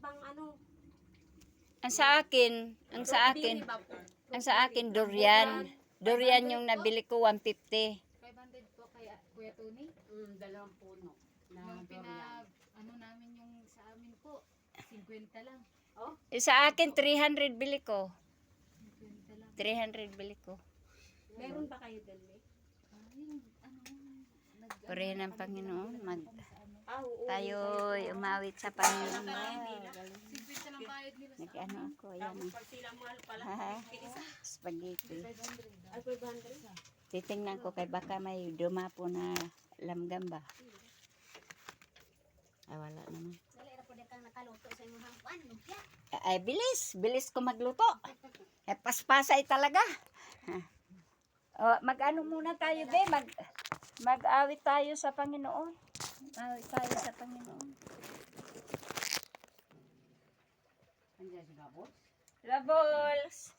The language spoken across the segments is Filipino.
ibang ano. Ang sa akin durian. Durian yung nabili ko 150. 500 po kay Kuya Tony. Dalawang puno. Yung ano namin yung sa amin po, 50 lang. Oh? Sa akin 300 bili ko. 50 lang. 300 bili ko. Meron ba kayo dali? Yung Purihin ng Panginoon. Oo. Tayo'y umawit sa Panginoon. 50 lang bayad nila sa Nag-ano ako. Ayan. Tapos pag sila mahal pala, Spaghetti. 500. ay 500. Titingnan ko kay baka may dumapo na lamgam ba. Wala naman. Dali ra po kang nakaluto sa imong hangpan, lumpia. Ay, bilis ko magluto. Paspasay talaga. Mag-ano muna tayo, be. Mag-awit tayo sa Panginoon. Awit tayo sa Panginoon. Andiyan si Gabos. Labols!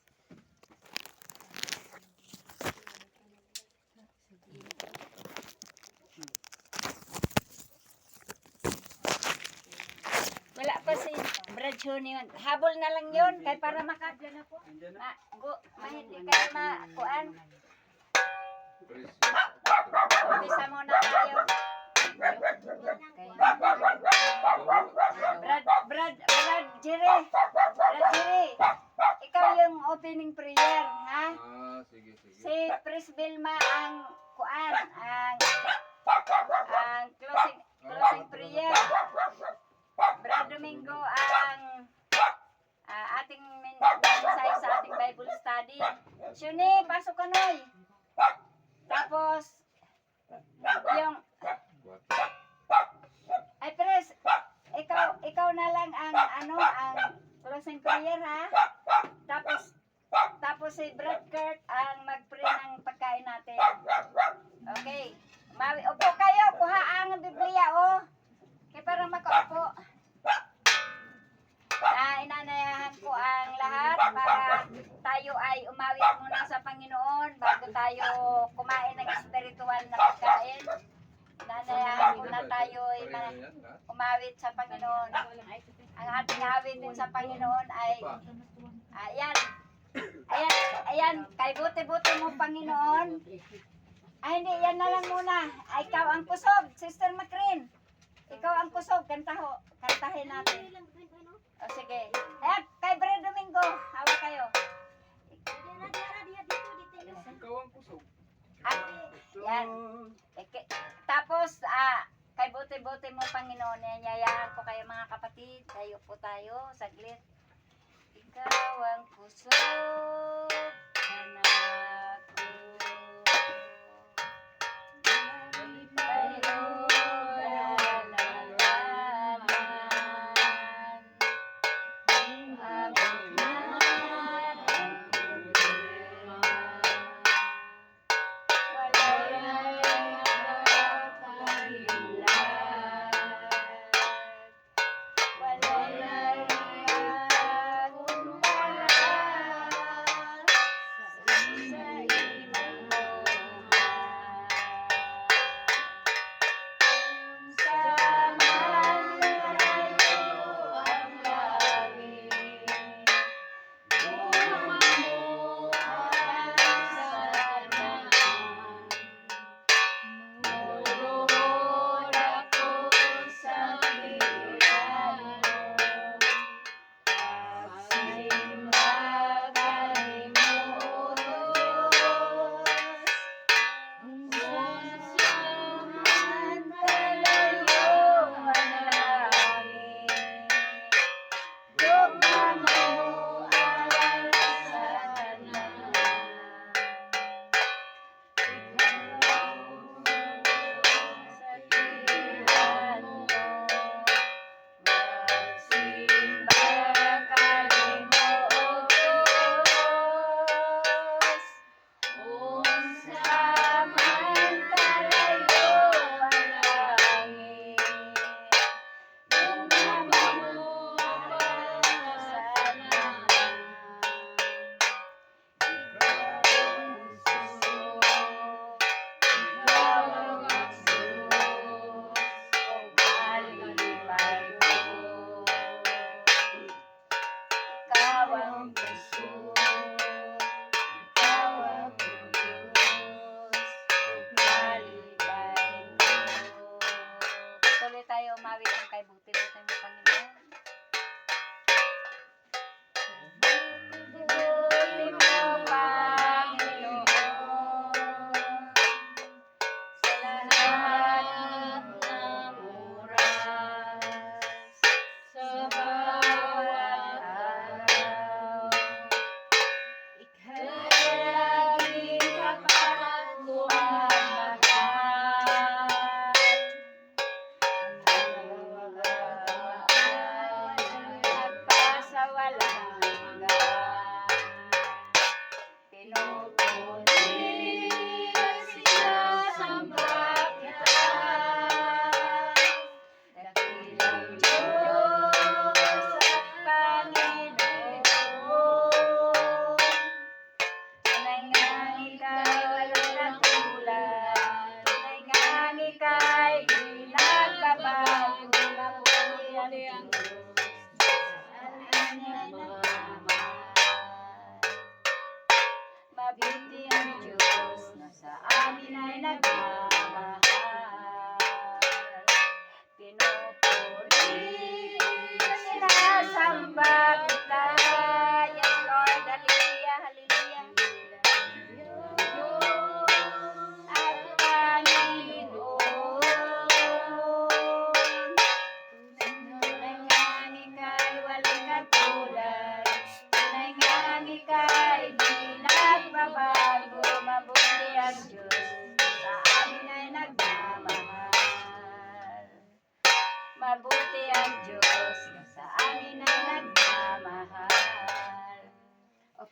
Wala pa si Brad yun. Habol na lang yun. Kaya para makadyan ako. Mahindi kayo makuan. Umpisa muna tayo. Brad Jerry. Ikaw yung opening prayer, ha? Sige. Si Pres Vilma ang kuan, ang closing prayer. Brad Domingo ang ating mensahe sa ating Bible study. Shuni, pasok ka noy. Tapos yung ay Pres, ikaw na lang ang ang closing prayer, ha? Tapos si Brad Kurt ang mag-pray ng pagkain natin. Okay. Upo kayo, kuha ang Biblia, oh. Kaya para makaupo. Inanayahan ko ang lahat para tayo ay umawit muna sa Panginoon bago tayo kumain ng espiritual na pagkain. Inanayahan ko na tayo ay umawit sa Panginoon. Ang ating awit din sa Panginoon ay ayan, kay buti-buti mo Panginoon. Ay hindi, yan na lang muna. Ikaw ang kusog, Sister Macrin. Ikaw ang kusog, kantahin natin. O sige. Ayan, kay Brad Domingo, hawak kayo. Ikaw ang kusog. Yan. Tapos, kay buti-buti mo Panginoon, yayayahan ko kayo mga kapatid. Tayo po tayo, saglit. Ikaw ang kusog, anak ko. Sa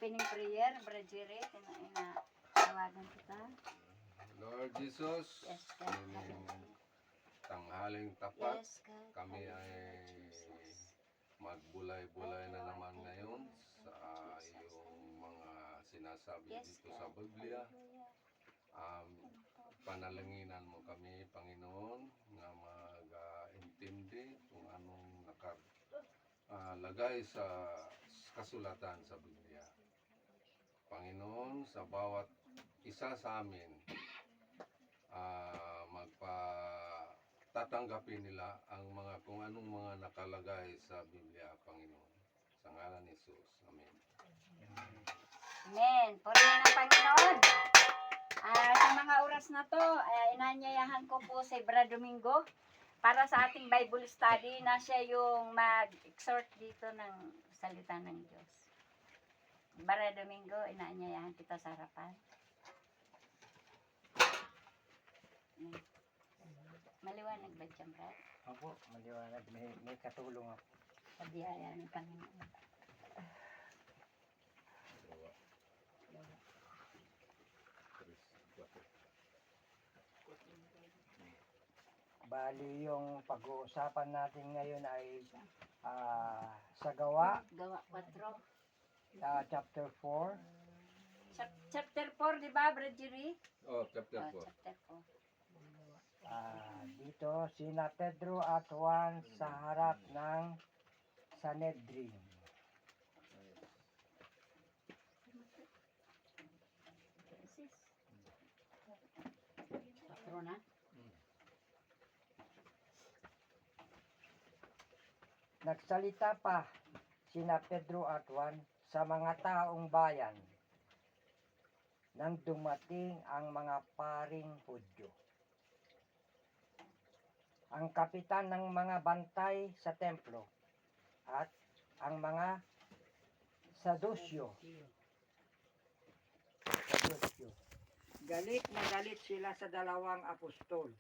opening prayer, Brad Jerry, tawagan kita. Lord Jesus, Yes, God. kining tanghaling tapat, Yes, God. kami ay magbulay-bulay na naman ngayon sa iyong mga sinasabi Yes, dito sa God. Biblia. Hallelujah. Panalanginan mo kami, Panginoon, na mag-intindi kung anong nakalagay sa kasulatan sa Biblia. Panginoon, sa bawat isa sa amin, tatanggapin nila ang kung anong mga nakalagay sa Biblia, Panginoon. Sa ngalan ni Jesus. Amen. Amen. Purihin ang Panginoon. Sa mga oras na to, inanyayahan ko po si Brad Domingo para sa ating Bible study na siya yung mag-exhort dito ng salita ng Diyos. Brad Domingo, inanyayahan kita sa harapan. Maliwanag ba dyan, Brad? Opo, maliwanag. May katulong ako. Pabiyaya ng Panginoon. Bali, yung pag-uusapan natin ngayon ay sa Gawa, Gawa 4. chapter 4. Chapter 4, di ba, Brad Jerry? Oh, chapter 4. Chapter 4. Dito, sina Pedro at Juan sa harap ng Sanhedrin. Patro na. Nagsalita pa sina Pedro at Juan sa mga taong bayan nang dumating ang mga paring Hudyo. Ang kapitan ng mga bantay sa templo at ang mga Sadusyo. Galit na galit sila sa dalawang apostol